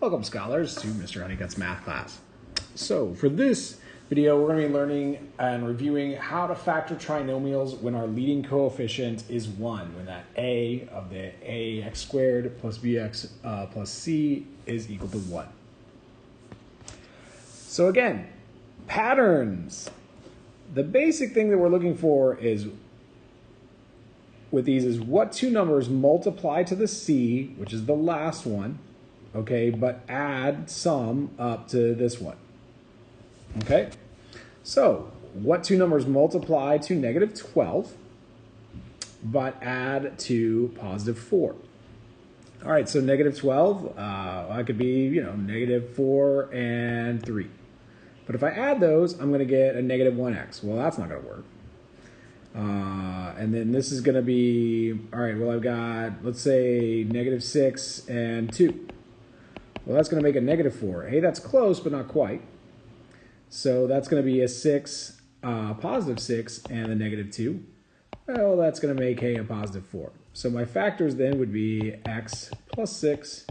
Welcome, scholars, to Mr. Honeycutt's math class. So for this video, we're going to be learning and reviewing how to factor trinomials when our leading coefficient is 1, when that a of the ax squared plus bx plus c is equal to 1. So again, patterns. The basic thing that we're looking for is with these is what two numbers multiply to the c, which is the last one, okay, but add some up to this one, okay? So what two numbers multiply to negative 12, but add to positive 4? All right, so negative 12, that could be, negative 4 and 3. But if I add those, I'm going to get a negative 1x. Well, that's not going to work. And then this is going to be, all right, well, I've got, let's say, negative 6 and 2. Well, that's going to make a negative 4. Hey, that's close, but not quite. So that's going to be a 6, positive 6, and a negative 2. Well, that's going to make, hey, a positive 4. So my factors then would be x plus 6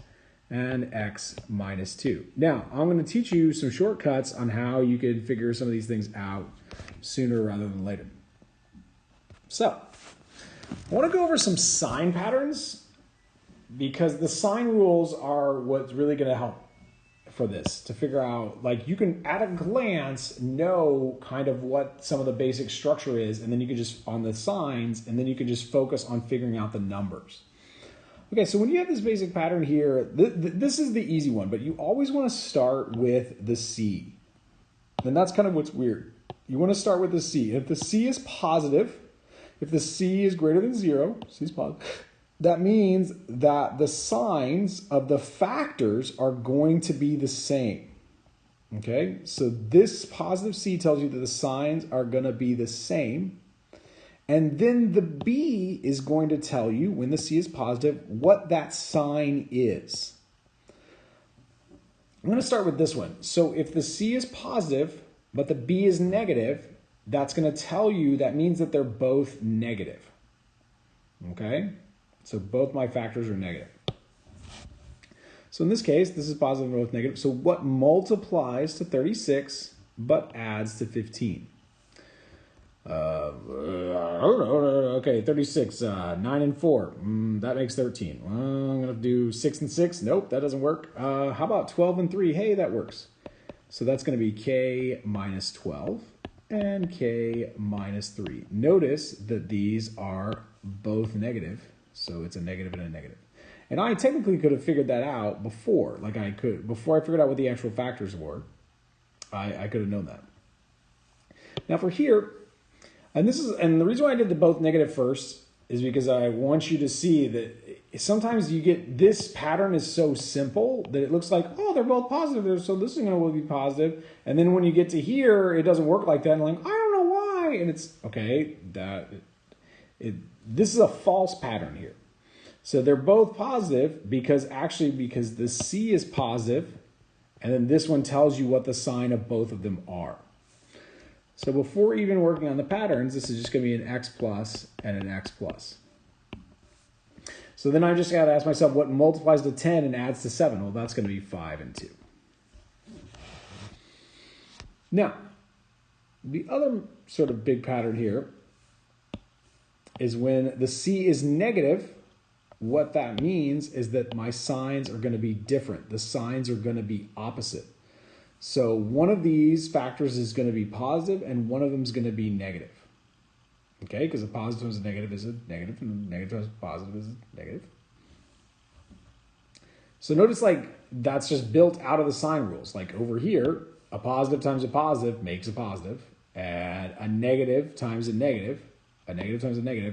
and x minus 2. Now, I'm going to teach you some shortcuts on how you can figure some of these things out sooner rather than later. So, I want to go over some sign patterns because the sign rules are what's really going to help for this, to figure out, like, you can at a glance know kind of what some of the basic structure is, and then you can just, on the signs, and then you can just focus on figuring out the numbers. Okay, so when you have this basic pattern here, this is the easy one, but you always want to start with the C. And that's kind of what's weird. You want to start with the C. If the C is positive, if the C is greater than 0, C is positive, that means that the signs of the factors are going to be the same. Okay, so this positive C tells you that the signs are going to be the same. And then the B is going to tell you, when the C is positive, what that sign is. I'm going to start with this one. So if the C is positive, but the B is negative, that's going to tell you, that means that they're both negative. Okay? So both my factors are negative. So in this case, this is positive and both negative. So what multiplies to 36 but adds to 15? Okay, 36, 9 and 4, that makes 13. Well, I'm gonna do 6 and 6, nope, that doesn't work. How about 12 and 3? Hey, that works. So that's gonna be k minus 12 and k minus 3. Notice that these are both negative, so it's a negative and a negative. And I technically could have figured that out before, before I figured out what the actual factors were, I could have known that. Now for here, and the reason why I did the both negative first is because I want you to see that sometimes you get, this pattern is so simple that it looks like, oh, they're both positive, so this is going to be positive. And then when you get to here, it doesn't work like that. And I'm like, I don't know why. And it's, okay, this is a false pattern here. So they're both positive because the C is positive, and then this one tells you what the sign of both of them are. So before even working on the patterns, this is just going to be an x plus and an x plus. So then I just got to ask myself, what multiplies to 10 and adds to 7? Well, that's going to be 5 and 2. Now, the other sort of big pattern here is when the C is negative, what that means is that my signs are going to be different. The signs are going to be opposite. So one of these factors is going to be positive and one of them is going to be negative. Okay, because a positive times a negative is a negative and a negative times a positive is a negative. So notice, like, that's just built out of the sign rules. Like over here, a positive times a positive makes a positive, and a negative times a negative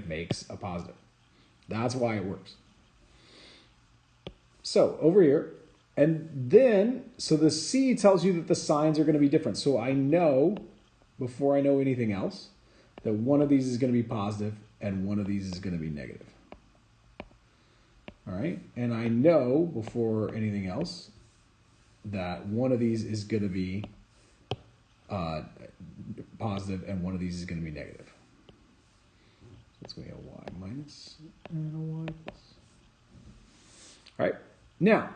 makes a positive. That's why it works. So over here, and then, so the C tells you that the signs are going to be different. So I know, before I know anything else, that one of these is going to be positive and one of these is going to be negative. All right? And I know, before anything else, that one of these is going to be positive and one of these is going to be negative. So it's going to be a y minus and a y plus. All right? Now,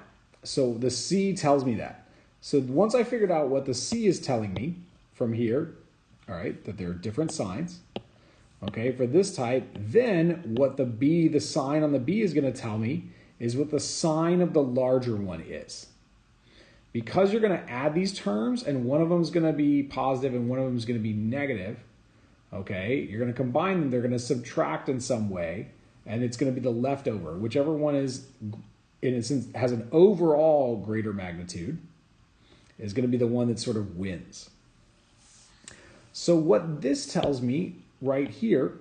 So the C tells me that. So once I figured out what the C is telling me from here, all right, that there are different signs, okay, for this type, then what the B, the sign on the B is going to tell me is what the sign of the larger one is. Because you're going to add these terms and one of them is going to be positive and one of them is going to be negative, okay, you're going to combine them, they're going to subtract in some way, and it's going to be the leftover. Whichever one is, in a sense, has an overall greater magnitude is going to be the one that sort of wins. So what this tells me right here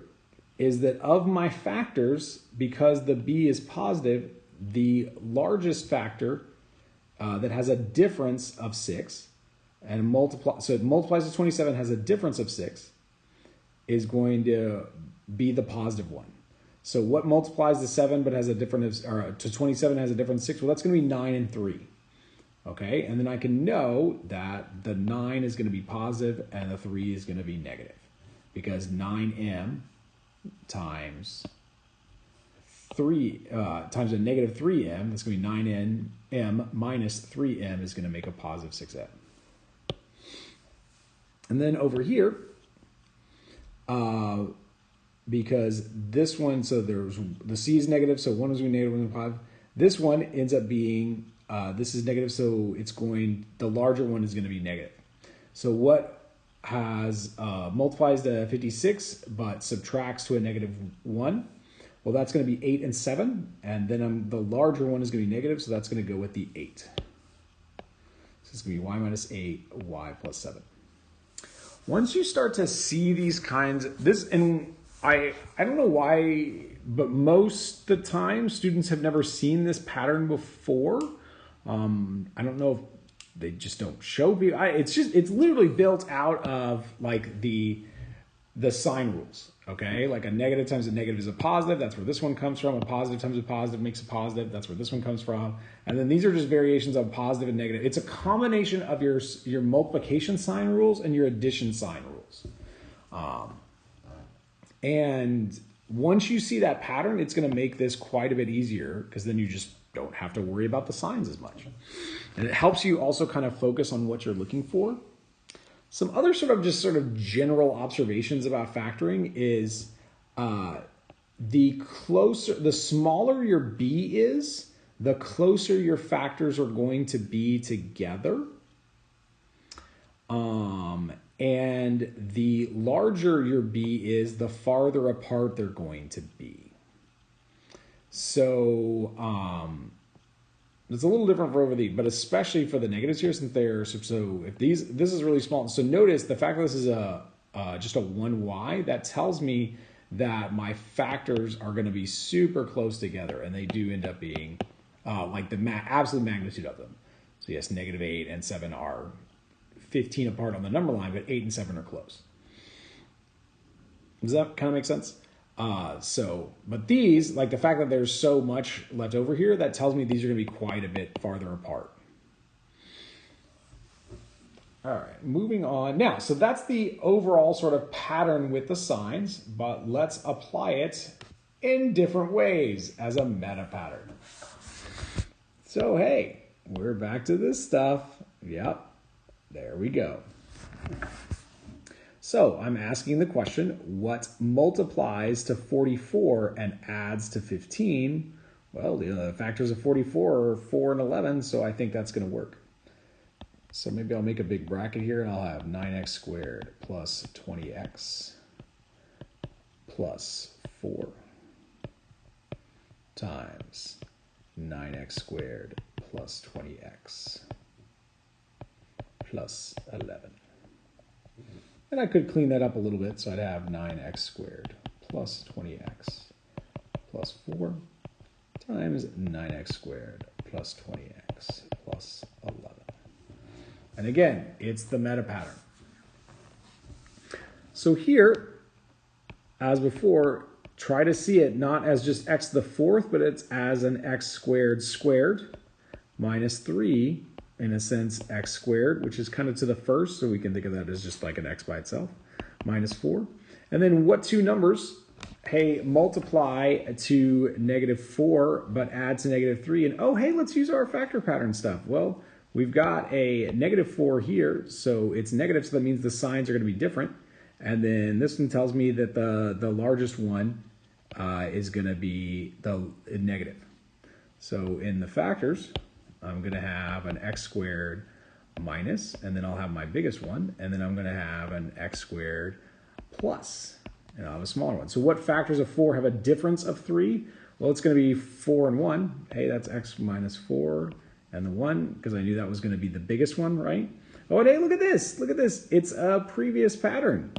is that of my factors, because the B is positive, the largest factor that has a difference of 6, and so it multiplies to 27, has a difference of 6, is going to be the positive one. So what multiplies to 7 but has a difference, or to 27 has a difference of 6? Well, that's going to be 9 and 3. Okay, and then I can know that the 9 is going to be positive and the 3 is going to be negative, because 9m times 3 times a negative 3m, that's going to be 9m minus 3m is going to make a positive 6m. And then over here, because this one, so there's the C is negative, so one is going to be negative, one is positive. This one ends up being this is negative, so it's going, the larger one is going to be negative. So what has multiplies to 56 but subtracts to a negative 1? Well, that's going to be 8 and 7, and then the larger one is going to be negative, so that's going to go with the 8. So it's going to be y minus 8, y plus 7. Once you start to see these kinds, and I don't know why, but most of the time students have never seen this pattern before. I don't know if they just don't show people. It's literally built out of like the sign rules. Okay, like a negative times a negative is a positive. That's where this one comes from. A positive times a positive makes a positive. That's where this one comes from. And then these are just variations of positive and negative. It's a combination of your multiplication sign rules and your addition sign rules. And once you see that pattern, it's going to make this quite a bit easier, because then you just don't have to worry about the signs as much. And it helps you also kind of focus on what you're looking for. Some other sort of general observations about factoring is the smaller your B is, the closer your factors are going to be together. And the larger your B is, the farther apart they're going to be. So it's a little different for over the, but especially for the negatives here, since they're, so if this is really small. So notice the fact that this is just a 1y, that tells me that my factors are going to be super close together, and they do end up being like the absolute magnitude of them. So yes, negative 8 and 7 are 15 apart on the number line, but 8 and 7 are close. Does that kind of make sense? But these, like the fact that there's so much left over here, that tells me these are going to be quite a bit farther apart. All right, moving on. Now, so that's the overall sort of pattern with the signs, but let's apply it in different ways as a meta pattern. So, hey, we're back to this stuff. Yep, there we go. So I'm asking the question, what multiplies to 44 and adds to 15? Well, the factors of 44 are 4 and 11, so I think that's going to work. So maybe I'll make a big bracket here, and I'll have 9x squared plus 20x plus 4 times 9x squared plus 20x plus 11. And I could clean that up a little bit, so I'd have 9x squared plus 20x plus 4 times 9x squared plus 20x plus 11. And again, it's the meta pattern. So here, as before, try to see it not as just x to the fourth, but it's as an x squared squared minus 3, in a sense, x squared, which is kind of to the first, so we can think of that as just like an x by itself, minus 4. And then what two numbers hey, multiply to -4, but add to -3. And oh, hey, let's use our factor pattern stuff. Well, we've got a -4 here, so it's negative, so that means the signs are going to be different. And then this one tells me that the largest one is going to be the negative. So in the factors, I'm going to have an x squared minus, and then I'll have my biggest one, and then I'm going to have an x squared plus, and I'll have a smaller one. So what factors of 4 have a difference of 3? Well, it's going to be 4 and 1. Hey, that's x minus 4 and the 1, because I knew that was going to be the biggest one, right? Oh, and hey, look at this. Look at this. It's a previous pattern.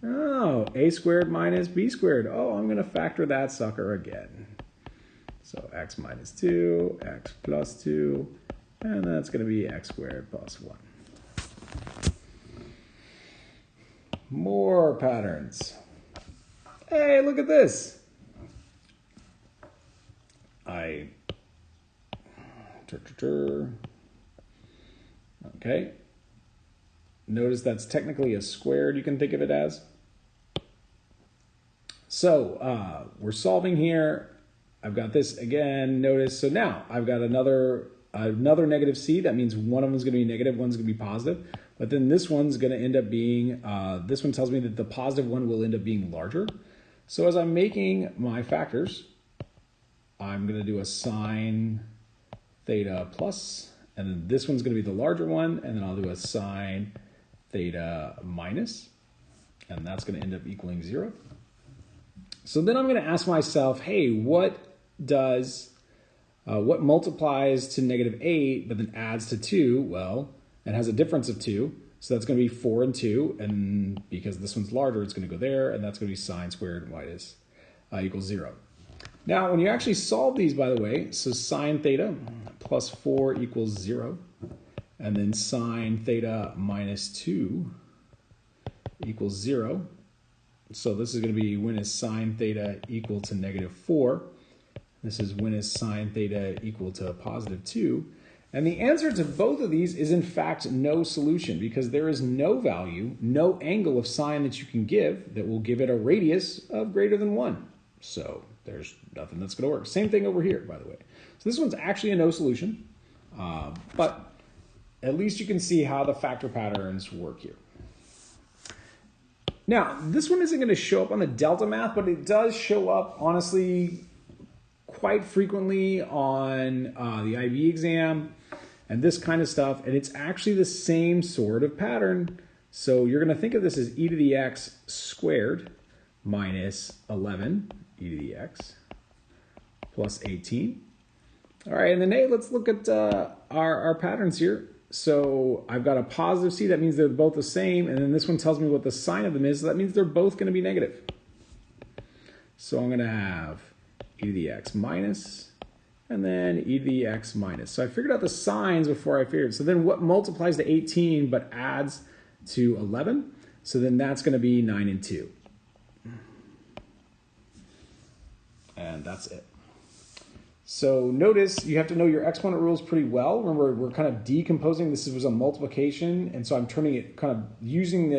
Oh, a squared minus b squared. Oh, I'm going to factor that sucker again. So x minus 2, x plus 2, and that's going to be x squared plus 1. More patterns. Hey, look at this. Okay. Notice that's technically a squared, you can think of it as. So we're solving here. I've got this again, notice. So now I've got another negative c. That means one of them is going to be negative, one's going to be positive. But then this one's going to end up being, this one tells me that the positive one will end up being larger. So as I'm making my factors, I'm going to do a sine theta plus, and then this one's going to be the larger one, and then I'll do a sine theta minus, and that's going to end up equaling 0. So then I'm going to ask myself, hey, what multiplies to -8 but then adds to 2? Well, it has a difference of 2, so that's going to be 4 and 2, and because this one's larger, it's going to go there, and that's going to be sine squared minus equals 0. Now, when you actually solve these, by the way, so sine theta plus 4 equals 0, and then sine theta minus 2 equals 0. So this is going to be when is sine theta equal to -4. This is when is sine theta equal to positive 2. And the answer to both of these is in fact no solution, because there is no value, no angle of sine that you can give that will give it a radius of greater than 1. So there's nothing that's going to work. Same thing over here, by the way. So this one's actually a no solution, but at least you can see how the factor patterns work here. Now, this one isn't going to show up on the Delta Math, but it does show up, honestly, quite frequently on the IB exam and this kind of stuff, and it's actually the same sort of pattern. So you're going to think of this as e to the x squared minus 11 e to the x plus 18. All right, and then hey, let's look at our patterns here. So I've got a positive c, that means they're both the same, and then this one tells me what the sign of them is, so that means they're both going to be negative. So I'm going to have e to the x minus, and then e to the x minus. So I figured out the signs before I figured. So then what multiplies to 18 but adds to 11? So then that's going to be 9 and 2. And that's it. So notice you have to know your exponent rules pretty well. Remember, we're kind of decomposing. This was a multiplication, and so I'm turning it, kind of using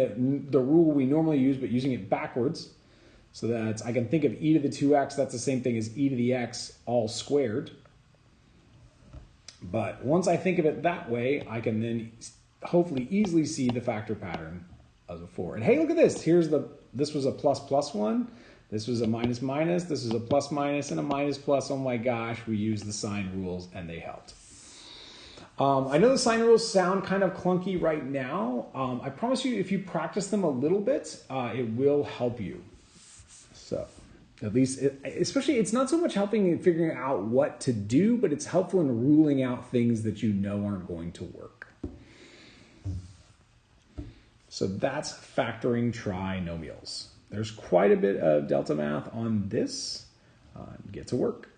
the rule we normally use, but using it backwards. So that I can think of e to the 2x, that's the same thing as e to the x all squared. But once I think of it that way, I can then hopefully easily see the factor pattern as before. And hey, look at this. This was a plus plus one. This was a minus minus, this is a plus minus, and a minus plus. Oh my gosh, we used the sign rules and they helped. I know the sign rules sound kind of clunky right now. I promise you, if you practice them a little bit, it will help you. So, at least, especially, it's not so much helping in figuring out what to do, but it's helpful in ruling out things that you know aren't going to work. So that's factoring trinomials. There's quite a bit of Delta Math on this. Get to work.